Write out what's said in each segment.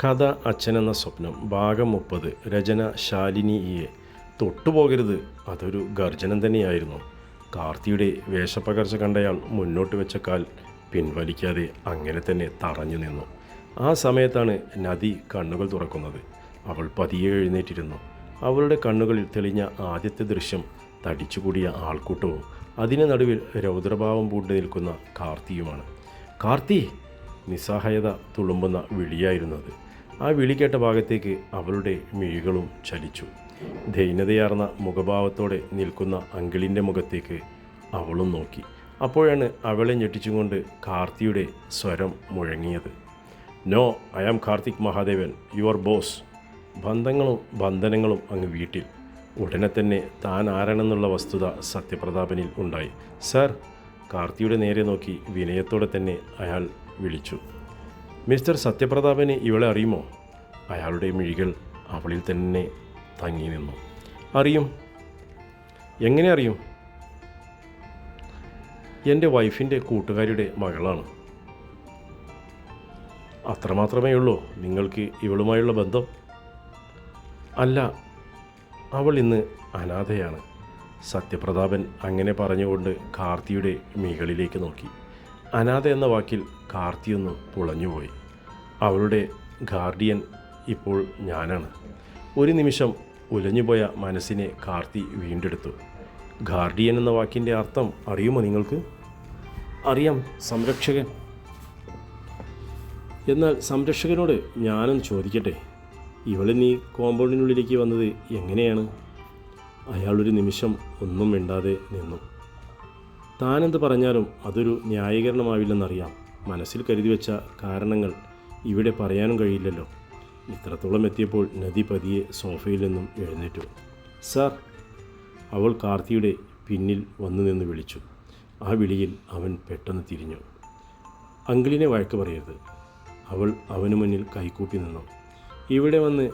കഥ അച്ഛനെന്ന സ്വപ്നം ഭാഗം 30 രചന ശാലിനി ഇയെ. തൊട്ടുപോകരുത്, അതൊരു ഗർജനം തന്നെയായിരുന്നു. കാർത്തിയുടെ വേഷപ്പകർച്ച കണ്ടയാൾ മുന്നോട്ട് വെച്ച കാൽ പിൻവലിക്കാതെ അങ്ങനെ തന്നെ തറഞ്ഞു നിന്നു. ആ സമയത്താണ് നദി കണ്ണുകൾ തുറക്കുന്നത്. അവൾ പതിയെ എഴുന്നേറ്റിരുന്നു. അവളുടെ കണ്ണുകളിൽ തെളിഞ്ഞ ആദ്യത്തെ ദൃശ്യം തടിച്ചുകൂടിയ ആൾക്കൂട്ടവും അതിന് നടുവിൽ രൗദ്രഭാവം പൂണ്ടു നിൽക്കുന്ന കാർത്തിയുമാണ്. കാർത്തി! നിസ്സഹായത തുളുമ്പുന്ന വിളിയായിരുന്നത്. ആ വിളി കേട്ട ഭാഗത്തേക്ക് അവളുടെ മിഴികളും ചലിച്ചു. ദൈന്യതയാർന്ന മുഖഭാവത്തോടെ നിൽക്കുന്ന അങ്കിളിൻ്റെ മുഖത്തേക്ക് അവളും നോക്കി. അപ്പോഴാണ് അവളെ ഞെട്ടിച്ചുകൊണ്ട് കാർത്തിയുടെ സ്വരം മുഴങ്ങിയത്. No, I am Karthik Mahadevan, your boss. ബന്ധനങ്ങളും അങ്ങ് വീട്ടിൽ. ഉടനെ തന്നെ താൻ ആരാണെന്നുള്ള വസ്തുത സത്യപ്രതാപനിൽ ഉണ്ടായി. സർ! കാർത്തിയുടെ നേരെ നോക്കി വിനയത്തോടെ തന്നെ അയാൾ വിളിച്ചു. മിസ്റ്റർ സത്യപ്രതാപന് ഇവളെ അറിയുമോ? അയാളുടെ മിഴികൾ അവളിൽ തന്നെ തങ്ങി നിന്നു. അറിയും. എങ്ങനെ അറിയും? എൻ്റെ വൈഫിൻ്റെ കൂട്ടുകാരിയുടെ മകളാണ്. അത്രമാത്രമേ ഉള്ളൂ നിങ്ങൾക്ക് ഇവളുമായുള്ള ബന്ധം? അല്ല, അവൾ ഇന്ന് അനാഥയാണ്. സത്യപ്രതാപൻ അങ്ങനെ പറഞ്ഞുകൊണ്ട് കാർത്തിയുടെ മികളിലേക്ക് നോക്കി. അനാഥ എന്ന വാക്കിൽ കാർത്തിയൊന്ന് പുളഞ്ഞുപോയി. അവളുടെ ഗാർഡിയൻ ഇപ്പോൾ ഞാനാണ്. ഒരു നിമിഷം ഉലഞ്ഞുപോയ മനസ്സിനെ കാർത്തി വീണ്ടെടുത്തു. ഗാർഡിയൻ എന്ന വാക്കിൻ്റെ അർത്ഥം അറിയുമോ നിങ്ങൾക്ക്? അറിയാം, സംരക്ഷകൻ. എന്നാൽ സംരക്ഷകനോട് ഞാനൊന്ന് ചോദിക്കട്ടെ, ഇവള് നീ കോമ്പൗണ്ടിനുള്ളിലേക്ക് വന്നത് എങ്ങനെയാണ്? അയാളൊരു നിമിഷം ഒന്നും മിണ്ടാതെ നിന്നു. താനെന്ത് പറഞ്ഞാലും അതൊരു ന്യായീകരണമാവില്ലെന്നറിയാം. മനസ്സിൽ കരുതി വെച്ച കാരണങ്ങൾ ഇവിടെ പറയാനും കഴിയില്ലല്ലോ. ഇത്രത്തോളം എത്തിയപ്പോൾ നദി പതിയെ സോഫയിൽ നിന്നും എഴുന്നേറ്റു. സാർ! അവൾ കാർത്തിയുടെ പിന്നിൽ വന്നു നിന്ന് വിളിച്ചു. ആ വിളിയിൽ അവൻ പെട്ടെന്ന് തിരിഞ്ഞു. അങ്കിളിനെ വഴക്ക് പറയരുത്. അവൾ അവന് മുന്നിൽ കൈകൂപ്പി നിന്നു. ഇവിടെ വന്ന്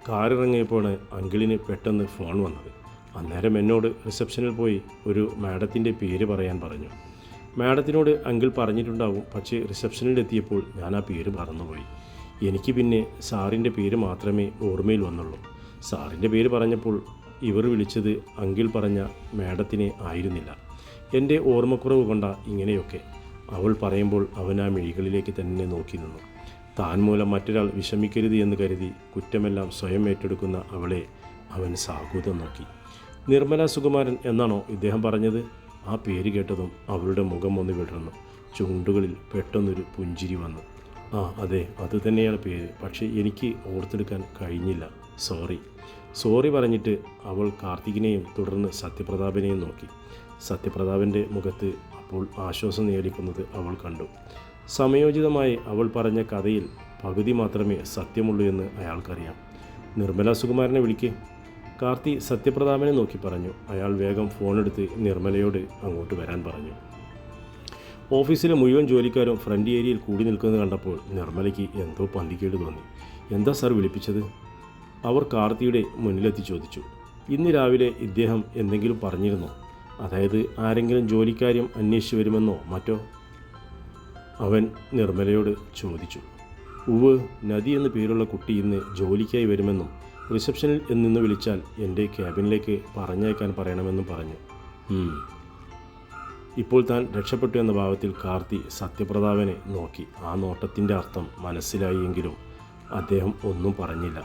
കാറിറങ്ങിയപ്പോഴാണ് അങ്കിളിന് പെട്ടെന്ന് ഫോൺ വന്നത്. അന്നേരം എന്നോട് റിസപ്ഷനിൽ പോയി ഒരു മാഡത്തിൻ്റെ പേര് പറയാൻ പറഞ്ഞു. മാഡത്തിനോട് അങ്കിൾ പറഞ്ഞിട്ടുണ്ടാവും, പക്ഷേ റിസപ്ഷനിലെത്തിയപ്പോൾ ഞാൻ ആ പേര് മറന്നുപോയി. എനിക്ക് പിന്നെ സാറിൻ്റെ പേര് മാത്രമേ ഓർമ്മയിൽ വന്നുള്ളൂ. സാറിൻ്റെ പേര് പറഞ്ഞപ്പോൾ ഇവർ വിളിച്ചത് അങ്കിൾ പറഞ്ഞ മാഡത്തിനെ ആയിരുന്നില്ല. എൻ്റെ ഓർമ്മക്കുറവ് കൊണ്ട ഇങ്ങനെയൊക്കെ. അവൾ പറയുമ്പോൾ അവൻ ആ മിഴികളിലേക്ക് തന്നെ നോക്കി നിന്നു. താൻ മൂലം മറ്റൊരാൾ വിഷമിക്കരുത് എന്ന് കരുതി കുറ്റമെല്ലാം സ്വയം ഏറ്റെടുക്കുന്ന അവളെ അവൻ സാഹൂതം നോക്കി. നിർമ്മല സുകുമാരൻ എന്നാണോ ഇദ്ദേഹം പറഞ്ഞത്? ആ പേര് കേട്ടതും അവളുടെ മുഖം ഒന്ന് വിടർന്നു. ചുണ്ടുകളിൽ പെട്ടെന്നൊരു പുഞ്ചിരി വന്നു. ആ അതെ, അത് തന്നെയാണ് പേര്. പക്ഷേ എനിക്ക് ഓർത്തെടുക്കാൻ കഴിഞ്ഞില്ല. സോറി പറഞ്ഞിട്ട് അവൾ കാർത്തികിനെയും തുടർന്ന് സത്യപ്രതാപനെയും നോക്കി. സത്യപ്രതാപൻ്റെ മുഖത്ത് അപ്പോൾ ആശ്വാസം നേടിക്കുന്നത് അവൾ കണ്ടു. സമയോചിതമായി അവൾ പറഞ്ഞ കഥയിൽ പകുതി മാത്രമേ സത്യമുള്ളൂ എന്ന് അയാൾക്കറിയാം. നിർമ്മല സുകുമാരനെ വിളിക്ക്. കാർത്തി സത്യപ്രതാപനെ നോക്കി പറഞ്ഞു. അയാൾ വേഗം ഫോണെടുത്ത് നിർമ്മലയോട് അങ്ങോട്ട് വരാൻ പറഞ്ഞു. ഓഫീസിലെ മുഴുവൻ ജോലിക്കാരും ഫ്രണ്ട് ഏരിയയിൽ കൂടി നിൽക്കുന്നത് കണ്ടപ്പോൾ നിർമ്മലയ്ക്ക് എന്തോ പന്തികേട് തോന്നി. എന്താ സാർ വിളിപ്പിച്ചത്? അവർ കാർത്തിയുടെ മുന്നിലെത്തി ചോദിച്ചു. ഇന്ന് രാവിലെ ഇദ്ദേഹം എന്തെങ്കിലും പറഞ്ഞിരുന്നോ? അതായത് ആരെങ്കിലും ജോലിക്കാര്യം അന്വേഷിച്ച് വരുമെന്നോ മറ്റോ? അവൻ നിർമ്മലയോട് ചോദിച്ചു. ഉവ്, നദി എന്ന പേരുള്ള കുട്ടി ഇന്ന് ജോലിക്കായി വരുമെന്നും റിസപ്ഷനിൽ നിന്ന് വിളിച്ചാൽ എൻ്റെ ക്യാബിനിലേക്ക് പറഞ്ഞേക്കാൻ പറയണമെന്നും പറഞ്ഞു. ഇപ്പോൾ താൻ രക്ഷപ്പെട്ടു എന്ന ഭാവത്തിൽ കാർത്തി സത്യപ്രതാപനെ നോക്കി. ആ നോട്ടത്തിൻ്റെ അർത്ഥം മനസ്സിലായി എങ്കിലും അദ്ദേഹം ഒന്നും പറഞ്ഞില്ല.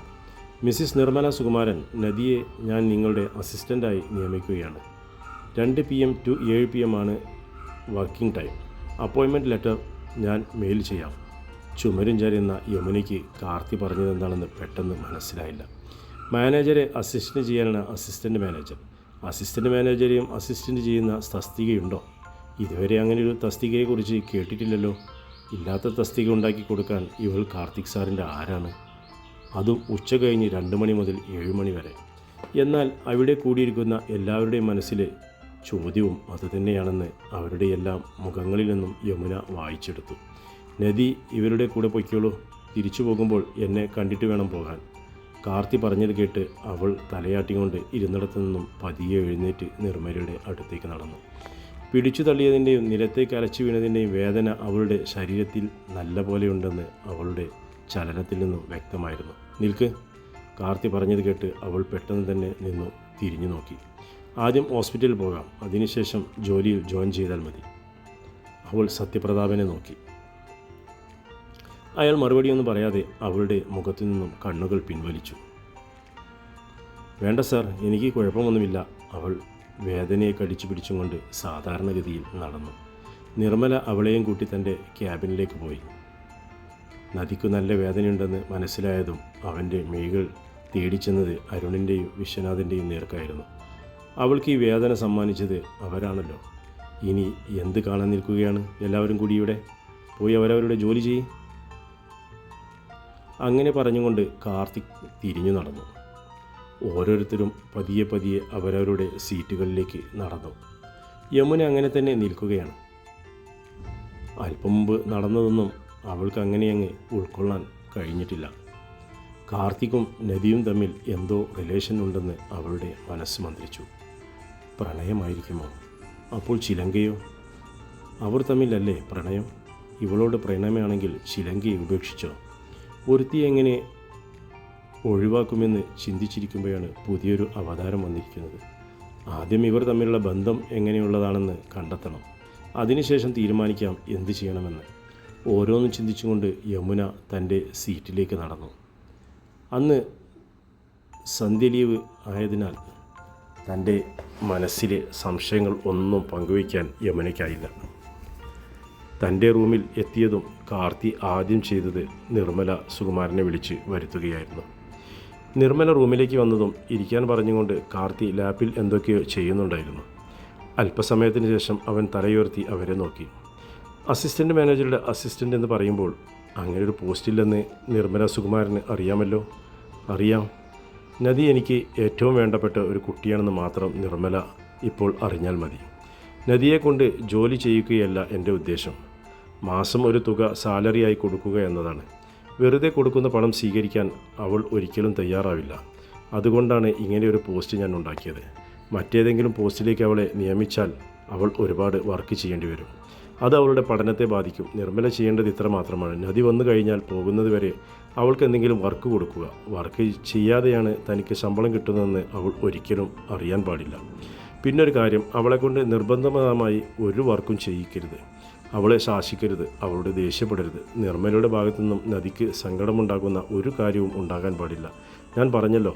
മിസ്സിസ് നിർമ്മല സുകുമാരൻ, നദിയെ ഞാൻ നിങ്ങളുടെ അസിസ്റ്റൻ്റായി നിയമിക്കുകയാണ്. 2 PM to 7 PM ആണ് വർക്കിംഗ് ടൈം. അപ്പോയിൻമെൻറ്റ് ലെറ്റർ ഞാൻ മെയിൽ ചെയ്യാം. ചുമരും ചാരുന്ന യമുനയ്ക്ക് കാർത്തി പറഞ്ഞതെന്താണെന്ന് പെട്ടെന്ന് മനസ്സിലായില്ല. മാനേജരെ അസിസ്റ്റൻ്റ് ചെയ്യാനാണ് അസിസ്റ്റൻ്റ് മാനേജർ. അസിസ്റ്റൻ്റ് മാനേജരെയും അസിസ്റ്റൻ്റ് ചെയ്യുന്ന തസ്തികയുണ്ടോ? ഇതുവരെ അങ്ങനെയൊരു തസ്തികയെക്കുറിച്ച് കേട്ടിട്ടില്ലല്ലോ. ഇല്ലാത്ത തസ്തിക ഉണ്ടാക്കി കൊടുക്കാൻ ഇവൾ കാർത്തിക് സാറിൻ്റെ ആരാണ്? അതും ഉച്ച കഴിഞ്ഞ് 2 മണി മുതൽ 7 മണി വരെ. എന്നാൽ അവിടെ കൂടിയിരിക്കുന്ന എല്ലാവരുടെയും മനസ്സിലെ ചോദ്യവും അതുതന്നെയാണെന്ന് അവരുടെ എല്ലാം മുഖങ്ങളിൽ നിന്നും യമുന വായിച്ചെടുത്തു. നദി ഇവരുടെ കൂടെ പൊയ്ക്കോളൂ. തിരിച്ചു പോകുമ്പോൾ എന്നെ കണ്ടിട്ട് വേണം പോകാൻ. കാർത്തി പറഞ്ഞത് കേട്ട് അവൾ തലയാട്ടിക്കൊണ്ട് ഇരുന്നിടത്തു നിന്നും പതിയെ എഴുന്നേറ്റ് നിർമ്മലയുടെ അടുത്തേക്ക് നടന്നു. പിടിച്ചു തള്ളിയതിൻ്റെയും നിലത്തേക്ക് അലച്ചു വീണതിൻ്റെയും വേദന അവളുടെ ശരീരത്തിൽ നല്ല പോലെയുണ്ടെന്ന് അവളുടെ ചലനത്തിൽ നിന്നും വ്യക്തമായിരുന്നു. നിൽക്ക്. കാർത്തി പറഞ്ഞത് കേട്ട് അവൾ പെട്ടെന്ന് തന്നെ നിന്നു തിരിഞ്ഞു നോക്കി. ആദ്യം ഹോസ്പിറ്റലിൽ പോകാം, അതിനുശേഷം ജോലിയിൽ ജോയിൻ ചെയ്താൽ മതി. അവൾ സത്യപ്രതാപനെ നോക്കി. അയാൾ മറുപടിയൊന്നും പറയാതെ അവളുടെ മുഖത്തു നിന്നും കണ്ണുകൾ പിൻവലിച്ചു. വേണ്ട സാർ, എനിക്ക് കുഴപ്പമൊന്നുമില്ല. അവൾ വേദനയെ കടിച്ചു പിടിച്ചും കൊണ്ട് സാധാരണഗതിയിൽ നടന്നു. നിർമ്മല അവളെയും കൂട്ടി തൻ്റെ ക്യാബിനിലേക്ക് പോയി. നദിക്കു നല്ല വേദനയുണ്ടെന്ന് മനസ്സിലായതും അവൻ്റെ മിഴികൾ തേടിച്ചെന്നത് അരുണിൻ്റെയും വിശ്വനാഥിൻ്റെയും നേർക്കായിരുന്നു. അവൾക്ക് ഈ വേദന സമ്മാനിച്ചത് അവരാണല്ലോ. ഇനി എന്ത് കാണാൻ നിൽക്കുകയാണ്? എല്ലാവരും കൂടി ഇവിടെ പോയി അവരവരുടെ ജോലി ചെയ്യും. അങ്ങനെ പറഞ്ഞുകൊണ്ട് കാർത്തിക് തിരിഞ്ഞു നടന്നു. ഓരോരുത്തരും പതിയെ പതിയെ അവരവരുടെ സീറ്റുകളിലേക്ക് നടന്നു. യമുന അങ്ങനെ തന്നെ നിൽക്കുകയാണ്. അല്പം മുമ്പ് നടന്നതൊന്നും അവൾക്ക് അങ്ങനെയങ്ങ് ഉൾക്കൊള്ളാൻ കഴിഞ്ഞിട്ടില്ല. കാർത്തിക്കും നദിയും തമ്മിൽ എന്തോ റിലേഷൻ ഉണ്ടെന്ന് അവളുടെ മനസ്സ് മന്ത്രിച്ചു. പ്രണയമായിരിക്കുമോ? അപ്പോൾ ചിലങ്കയോ? അവർ തമ്മിലല്ലേ പ്രണയം? ഇവളോട് പ്രണയമാണെങ്കിൽ ചിലങ്കയെ ഉപേക്ഷിച്ചോ? ഒരുത്തി എങ്ങനെ ഒഴിവാക്കുമെന്ന് ചിന്തിച്ചിരിക്കുമ്പോഴാണ് പുതിയൊരു അവതാരം വന്നിരിക്കുന്നത്. ആദ്യം ഇവർ തമ്മിലുള്ള ബന്ധം എങ്ങനെയുള്ളതാണെന്ന് കണ്ടെത്തണം. അതിനുശേഷം തീരുമാനിക്കാം എന്ത് ചെയ്യണമെന്ന്. ഓരോന്നും ചിന്തിച്ചുകൊണ്ട് യമുന തൻ്റെ സീറ്റിലേക്ക് നടന്നു. അന്ന് സന്ധ്യ ലീവ് ആയതിനാൽ തൻ്റെ മനസ്സിലെ സംശയങ്ങൾ ഒന്നും പങ്കുവയ്ക്കാൻ യമുനയ്ക്കായില്ല. തൻ്റെ റൂമിൽ എത്തിയതും കാർത്തി ആദ്യം ചെയ്തത് നിർമ്മല സുകുമാരനെ വിളിച്ച് വരുത്തുകയായിരുന്നു. നിർമ്മല റൂമിലേക്ക് വന്നതും ഇരിക്കാൻ പറഞ്ഞുകൊണ്ട് കാർത്തി ലാപ്പിൽ എന്തൊക്കെയോ ചെയ്യുന്നുണ്ടായിരുന്നു. അല്പസമയത്തിന് ശേഷം അവൻ തലയുയർത്തി അവരെ നോക്കി. അസിസ്റ്റൻ്റ് മാനേജറുടെ അസിസ്റ്റൻ്റ് എന്ന് പറയുമ്പോൾ അങ്ങനെ ഒരു പോസ്റ്റില്ലെന്ന് നിർമ്മല സുകുമാരന് അറിയാമല്ലോ. അറിയാം. നദി എനിക്ക് ഏറ്റവും വേണ്ടപ്പെട്ട ഒരു കുട്ടിയാണെന്ന് മാത്രം നിർമ്മല ഇപ്പോൾ അറിഞ്ഞാൽ മതി. നദിയെക്കൊണ്ട് ജോലി ചെയ്യുകയല്ല എൻ്റെ ഉദ്ദേശം. മാസം ഒരു തുക സാലറിയായി കൊടുക്കുക എന്നതാണ്. വെറുതെ കൊടുക്കുന്ന പണം സ്വീകരിക്കാൻ അവൾ ഒരിക്കലും തയ്യാറാവില്ല. അതുകൊണ്ടാണ് ഇങ്ങനെ ഒരു പോസ്റ്റ് ഞാൻ ഉണ്ടാക്കിയത്. മറ്റേതെങ്കിലും പോസ്റ്റിലേക്ക് അവളെ നിയമിച്ചാൽ അവൾ ഒരുപാട് വർക്ക് ചെയ്യേണ്ടി വരും. അത് അവളുടെ പഠനത്തെ ബാധിക്കും. നിർമ്മല ചെയ്യേണ്ടത് ഇത്ര മാത്രമാണ്. നദി വന്നു കഴിഞ്ഞാൽ പോകുന്നത് വരെ അവൾക്ക് എന്തെങ്കിലും വർക്ക് കൊടുക്കുക. വർക്ക് ചെയ്യാതെയാണ് തനിക്ക് ശമ്പളം കിട്ടുന്നതെന്ന് അവൾ ഒരിക്കലും അറിയാൻ പാടില്ല. പിന്നൊരു കാര്യം, അവളെക്കൊണ്ട് നിർബന്ധമായി ഒരു വർക്കും ചെയ്യിക്കരുത്. അവളെ ശാസിക്കരുത്. അവളോട് ദേഷ്യപ്പെടരുത്. നിർമ്മലയുടെ ഭാഗത്തു നിന്നും നദിക്ക് സങ്കടമുണ്ടാകുന്ന ഒരു കാര്യവും ഉണ്ടാകാൻ പാടില്ല. ഞാൻ പറഞ്ഞല്ലോ,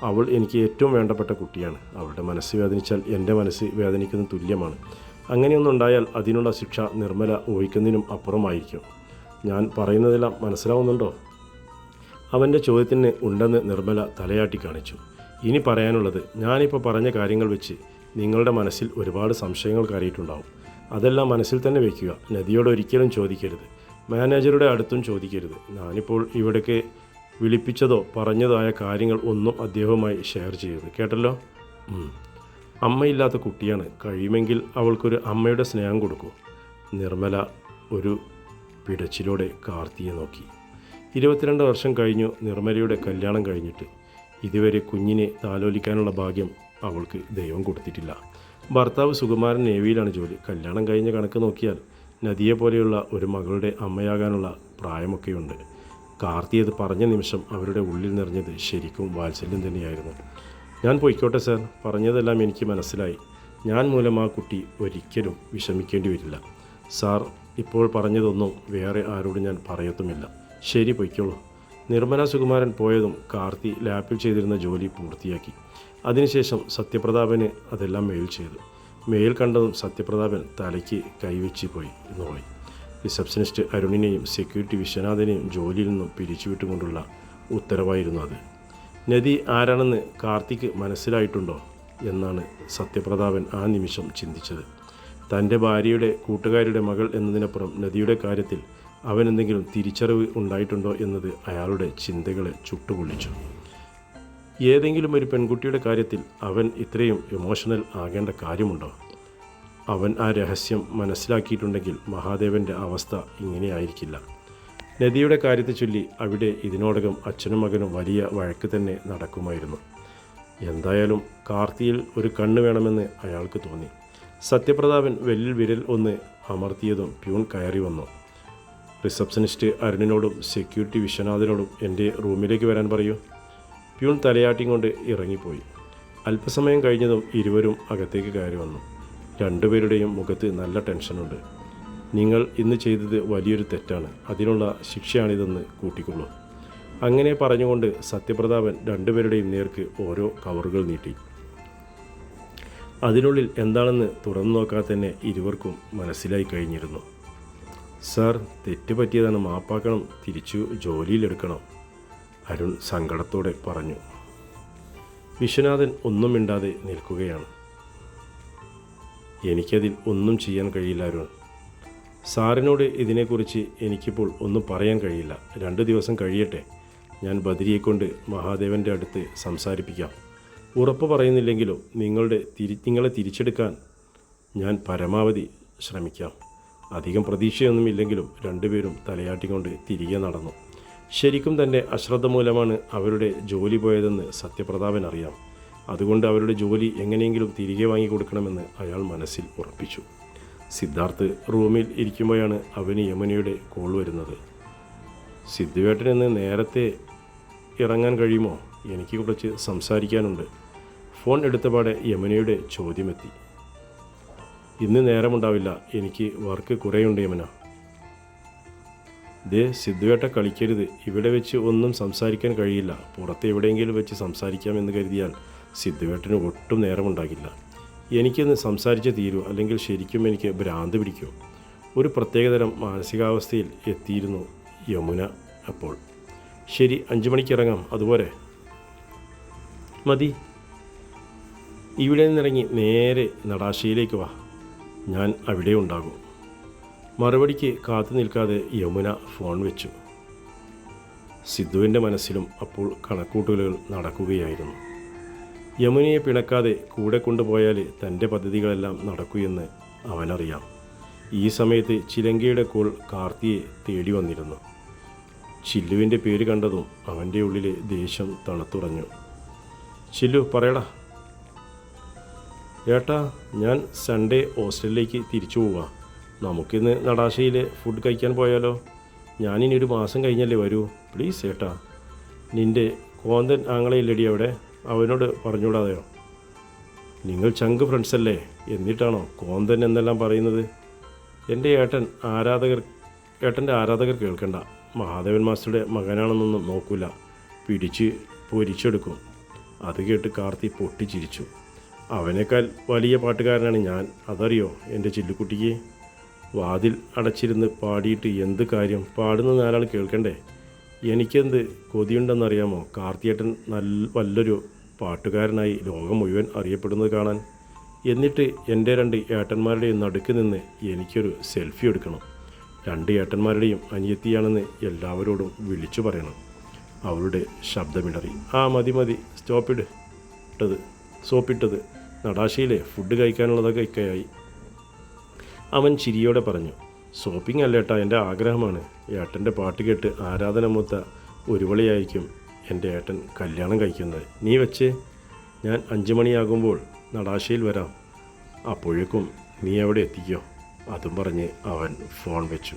അവൾ എനിക്ക് ഏറ്റവും വേണ്ടപ്പെട്ട കുട്ടിയാണ്. അവളുടെ മനസ്സ് വേദനിച്ചാൽ എൻ്റെ മനസ്സ് വേദനിക്കുന്ന തുല്യമാണ്. അങ്ങനെയൊന്നുണ്ടായാൽ അതിനുള്ള ശിക്ഷ നിർമ്മല ഊഹിക്കുന്നതിനും അപ്പുറമായിരിക്കും. ഞാൻ പറയുന്നതെല്ലാം മനസ്സിലാവുന്നുണ്ടോ? അവൻ്റെ ചോദ്യത്തിന് ഉണ്ടെന്ന് നിർമ്മല തലയാട്ടി കാണിച്ചു. ഇനി പറയാനുള്ളത്, ഞാനിപ്പോൾ പറഞ്ഞ കാര്യങ്ങൾ വെച്ച് നിങ്ങളുടെ മനസ്സിൽ ഒരുപാട് സംശയങ്ങൾ കയറിയിട്ടുണ്ടാവും. അതെല്ലാം മനസ്സിൽ തന്നെ വയ്ക്കുക. നദിയോട് ഒരിക്കലും ചോദിക്കരുത്. മാനേജറുടെ അടുത്തും ചോദിക്കരുത്. ഞാനിപ്പോൾ ഇവിടേക്ക് വിളിപ്പിച്ചതോ പറഞ്ഞതോ ആയ കാര്യങ്ങൾ ഒന്നും അദ്ദേഹവുമായി ഷെയർ ചെയ്യരുത്. കേട്ടല്ലോ? അമ്മയില്ലാത്ത കുട്ടിയാണ്. കഴിയുമെങ്കിൽ അവൾക്കൊരു അമ്മയുടെ സ്നേഹം കൊടുക്കൂ. നിർമ്മല ഒരു പിടച്ചിലോടെ കാർത്തിയെ നോക്കി. 22 വർഷം കഴിഞ്ഞു നിർമ്മലയുടെ കല്യാണം കഴിഞ്ഞിട്ട്. ഇതുവരെ കുഞ്ഞിനെ താലോലിക്കാനുള്ള ഭാഗ്യം അവൾക്ക് ദൈവം കൊടുത്തിട്ടില്ല. ഭർത്താവ് സുകുമാരൻ നേവിയിലാണ് ജോലി. കല്യാണം കഴിഞ്ഞ കണക്ക് നോക്കിയാൽ നദിയെ പോലെയുള്ള ഒരു മകളുടെ അമ്മയാകാനുള്ള പ്രായമൊക്കെയുണ്ട്. കാർത്തി അത് പറഞ്ഞ നിമിഷം അവരുടെ ഉള്ളിൽ നിറഞ്ഞത് ശരിക്കും വാത്സല്യം തന്നെയായിരുന്നു. ഞാൻ പോയിക്കോട്ടെ സാർ, പറഞ്ഞതെല്ലാം എനിക്ക് മനസ്സിലായി. ഞാൻ മൂലം ആ കുട്ടി ഒരിക്കലും വിഷമിക്കേണ്ടി വരില്ല. സാർ ഇപ്പോൾ പറഞ്ഞതൊന്നും വേറെ ആരോടും ഞാൻ പറയത്തുമില്ല. ശരി, പൊയ്ക്കോളൂ. നിർമ്മല സുകുമാരൻ പോയതും കാർത്തി ലാപ്പിൽ ചെയ്തിരുന്ന ജോലി പൂർത്തിയാക്കി. അതിനുശേഷം സത്യപ്രതാപന് അതെല്ലാം മെയിൽ ചെയ്തു. മെയിൽ കണ്ടതും സത്യപ്രതാപൻ തലയ്ക്ക് കൈവച്ച് പോയി. റിസപ്ഷനിസ്റ്റ് അരുണിനെയും സെക്യൂരിറ്റി വിശ്വനാഥനെയും ജോലിയിൽ നിന്നും പിരിച്ചുവിട്ടുകൊണ്ടുള്ള ഉത്തരവായിരുന്നു അത്. നദി ആരാണെന്ന് കാർത്തിക്ക് മനസ്സിലായിട്ടുണ്ടോ എന്നാണ് സത്യപ്രതാപൻ ആ നിമിഷം ചിന്തിച്ചത്. തൻ്റെ ഭാര്യയുടെ കൂട്ടുകാരുടെ മകൾ എന്നതിനപ്പുറം നദിയുടെ കാര്യത്തിൽ അവനെന്തെങ്കിലും തിരിച്ചറിവ് ഉണ്ടായിട്ടുണ്ടോ എന്നത് അയാളുടെ ചിന്തകളെ ചുട്ടുപൊള്ളിച്ചു. ഏതെങ്കിലും ഒരു പെൺകുട്ടിയുടെ കാര്യത്തിൽ അവൻ ഇത്രയും ഇമോഷണൽ ആകേണ്ട കാര്യമുണ്ടോ? അവൻ ആ രഹസ്യം മനസ്സിലാക്കിയിട്ടുണ്ടെങ്കിൽ മഹാദേവൻ്റെ അവസ്ഥ ഇങ്ങനെയായിരിക്കില്ല. നദിയുടെ കാര്യത്തെ ചൊല്ലി അവിടെ ഇതിനോടകം അച്ഛനും മകനും വലിയ വഴക്ക് തന്നെ നടക്കുമായിരുന്നു. എന്തായാലും കാർത്തിയിൽ ഒരു കണ്ണ് വേണമെന്ന് അയാൾക്ക് തോന്നി. സത്യപ്രതാപൻ വെല്ലിൽ വിരൽ ഒന്ന് അമർത്തിയതും പ്യൂൺ കയറി വന്നു. റിസപ്ഷനിസ്റ്റ് അരുണിനോടും സെക്യൂരിറ്റി വിശ്വനാഥനോടും എൻ്റെ റൂമിലേക്ക് വരാൻ പറയൂ. പ്യൂൺ തലയാട്ടിക്കൊണ്ട് ഇറങ്ങിപ്പോയി. അല്പസമയം കഴിഞ്ഞതും ഇരുവരും അകത്തേക്ക് കയറി വന്നു. രണ്ടുപേരുടെയും മുഖത്ത് നല്ല ടെൻഷനുണ്ട്. നിങ്ങൾ ഇന്ന് ചെയ്തത് വലിയൊരു തെറ്റാണ്, അതിനുള്ള ശിക്ഷയാണിതെന്ന് കൂട്ടിക്കൊള്ളൂ. അങ്ങനെ പറഞ്ഞുകൊണ്ട് സത്യപ്രതാപൻ രണ്ടുപേരുടെയും നേർക്ക് ഓരോ കവറുകൾ നീട്ടി. അതിനുള്ളിൽ എന്താണെന്ന് തുറന്നു നോക്കാൻ തന്നെ ഇരുവർക്കും മനസ്സിലായി കഴിഞ്ഞിരുന്നു. സാർ, തെറ്റ് പറ്റിയതാണ്, മാപ്പാക്കണം, തിരിച്ചു ജോലിയിലെടുക്കണം, അരുൺ സങ്കടത്തോടെ പറഞ്ഞു. വിശ്വനാഥൻ ഒന്നും മിണ്ടാതെ നിൽക്കുകയാണ്. എനിക്കതിൽ ഒന്നും ചെയ്യാൻ കഴിയില്ല അരുൺ. സാറിനോട് ഇതിനെക്കുറിച്ച് എനിക്കിപ്പോൾ ഒന്നും പറയാൻ കഴിയില്ല. 2 ദിവസം കഴിയട്ടെ, ഞാൻ ബദരിയെക്കൊണ്ട് മഹാദേവൻ്റെ അടുത്ത് സംസാരിപ്പിക്കാം. ഉറപ്പ് പറയുന്നില്ലെങ്കിലും നിങ്ങളെ തിരിച്ചെടുക്കാൻ ഞാൻ പരമാവധി ശ്രമിക്കാം. അധികം പ്രതീക്ഷയൊന്നുമില്ലെങ്കിലും രണ്ടുപേരും തലയാട്ടിക്കൊണ്ട് തിരികെ നടന്നു. ശരിക്കും തന്നെ അശ്രദ്ധ മൂലമാണ് അവരുടെ ജോലി പോയതെന്ന് സത്യപ്രതാപൻ അറിയാം. അതുകൊണ്ട് അവരുടെ ജോലി എങ്ങനെയെങ്കിലും തിരികെ വാങ്ങിക്കൊടുക്കണമെന്ന് അയാൾ മനസ്സിൽ ഉറപ്പിച്ചു. സിദ്ധാർത്ഥ് റൂമിൽ ഇരിക്കുമ്പോഴാണ് അവന് യമുനയുടെ കോൾ വരുന്നത്. സിദ്ധുവേട്ടനെന്ന് നേരത്തെ ഇറങ്ങാൻ കഴിയുമോ? എനിക്ക് കുറച്ച് സംസാരിക്കാനുണ്ട്. ഫോൺ എടുത്തപാടെ യമുനയുടെ ചോദ്യമെത്തി. ഇന്ന് നേരമുണ്ടാവില്ല, എനിക്ക് വർക്ക് കുറേയുണ്ട് യമുന. ദേ സിദ്ധുവേട്ട കളിക്കരുത്, ഇവിടെ വെച്ച് ഒന്നും സംസാരിക്കാൻ കഴിയില്ല. പുറത്ത് എവിടെയെങ്കിലും വെച്ച് സംസാരിക്കാമെന്ന് കരുതിയാൽ സിദ്ധുവേട്ടന് ഒട്ടും നേരമുണ്ടാകില്ല. എനിക്കൊന്ന് സംസാരിച്ചേ തീരൂ, അല്ലെങ്കിൽ ശരിക്കും എനിക്ക് ഭ്രാന്ത് പിടിക്കും. ഒരു പ്രത്യേകതരം മാനസികാവസ്ഥയിൽ എത്തിയിരുന്നു യമുന അപ്പോൾ. ശരി, 5 മണിക്ക് ഇറങ്ങാം, അതുപോലെ മതി. ഇവിടെ നിന്നിറങ്ങി നേരെ നടാശയിലേക്ക് വാ, ഞാൻ അവിടെ ഉണ്ടാകും. മറുപടിക്ക് കാത്തു നിൽക്കാതെ യമുന ഫോൺ വെച്ചു. സിദ്ധുവിൻ്റെ മനസ്സിലും അപ്പോൾ കണക്കൂട്ടലുകൾ നടക്കുകയായിരുന്നു. യമുനയെ പിണക്കാതെ കൂടെ കൊണ്ടുപോയാൽ തൻ്റെ പദ്ധതികളെല്ലാം നടക്കുമെന്ന് അവനറിയാം. ഈ സമയത്ത് ചിലങ്കയുടെ കോൾ കാർത്തിയെ തേടി വന്നിരുന്നു. ചില്ലുവിൻ്റെ പേര് കണ്ടതും അവൻ്റെ ഉള്ളിലെ ദേഷ്യം തണുത്തുറഞ്ഞു. ചില്ലു, പറയടാ. ഏട്ടാ, ഞാൻ സൺഡേ ഹോസ്റ്റലിലേക്ക് തിരിച്ചു പോവാം. നമുക്കിന്ന് നടാശയിൽ ഫുഡ് കഴിക്കാൻ പോയാലോ? ഞാനിനി 1 മാസം കഴിഞ്ഞല്ലേ വരൂ. പ്ലീസ് ഏട്ടാ. നിൻ്റെ കോന്തൻ ആങ്ങളയില്ലടി അവിടെ, അവനോട് പറഞ്ഞുകൂടാതെയോ? നിങ്ങൾ ചങ്ക് ഫ്രണ്ട്സല്ലേ, എന്നിട്ടാണോ കോന്തൻ എന്നെല്ലാം പറയുന്നത്? എൻ്റെ ഏട്ടൻ്റെ ആരാധകർ കേൾക്കണ്ട. മഹാദേവൻ മാസ്റ്ററുടെ മകനാണെന്നൊന്നും നോക്കില്ല, പിടിച്ച് പൊരിച്ചെടുക്കും. അത് കേട്ട് കാർത്തി പൊട്ടിച്ചിരിച്ചു. അവനേക്കാൾ വലിയ പാട്ടുകാരനാണ് ഞാൻ, അതറിയോ എൻ്റെ ചില്ലുക്കുട്ടിക്ക്? വാതിൽ അടച്ചിരുന്ന് പാടിയിട്ട് എന്ത് കാര്യം? പാടുന്ന 4 ആൾ കേൾക്കണ്ടേ? എനിക്കെന്ത് കൊതിയുണ്ടെന്നറിയാമോ കാർത്തിയേട്ടൻ വല്ലൊരു പാട്ടുകാരനായി ലോകം മുഴുവൻ അറിയപ്പെടുന്നത് കാണാൻ. എന്നിട്ട് എൻ്റെ 2 ഏട്ടന്മാരുടെയും നടുക്ക് നിന്ന് എനിക്കൊരു സെൽഫി എടുക്കണം. 2 ഏട്ടന്മാരുടെയും അനിയത്തിയാണെന്ന് എല്ലാവരോടും വിളിച്ചു പറയണം. അവളുടെ ശബ്ദമിടറി. ആ മതി, സോപ്പിട്ടത് നടാശയിലെ ഫുഡ് കഴിക്കാനുള്ളതൊക്കെ ഇക്കയായി. അവൻ ചിരിയോടെ പറഞ്ഞു. സോപ്പിംഗ് അല്ലേട്ടാ, എൻ്റെ ആഗ്രഹമാണ്. ഏട്ടൻ്റെ പാട്ട് കേട്ട് ആരാധന മൂത്ത ഒരുവളിയായിരിക്കും എൻ്റെ ഏട്ടൻ കല്യാണം കഴിക്കുന്നത്. നീ വെച്ച്, ഞാൻ 5 മണിയാകുമ്പോൾ നടാശയിൽ വരാം. അപ്പോഴേക്കും നീ അവിടെ എത്തിക്കോ. അതും പറഞ്ഞ് അവൻ ഫോൺ വെച്ചു.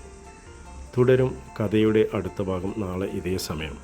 തുടരും കഥയുടെ അടുത്ത ഭാഗം നാളെ ഇതേ സമയം.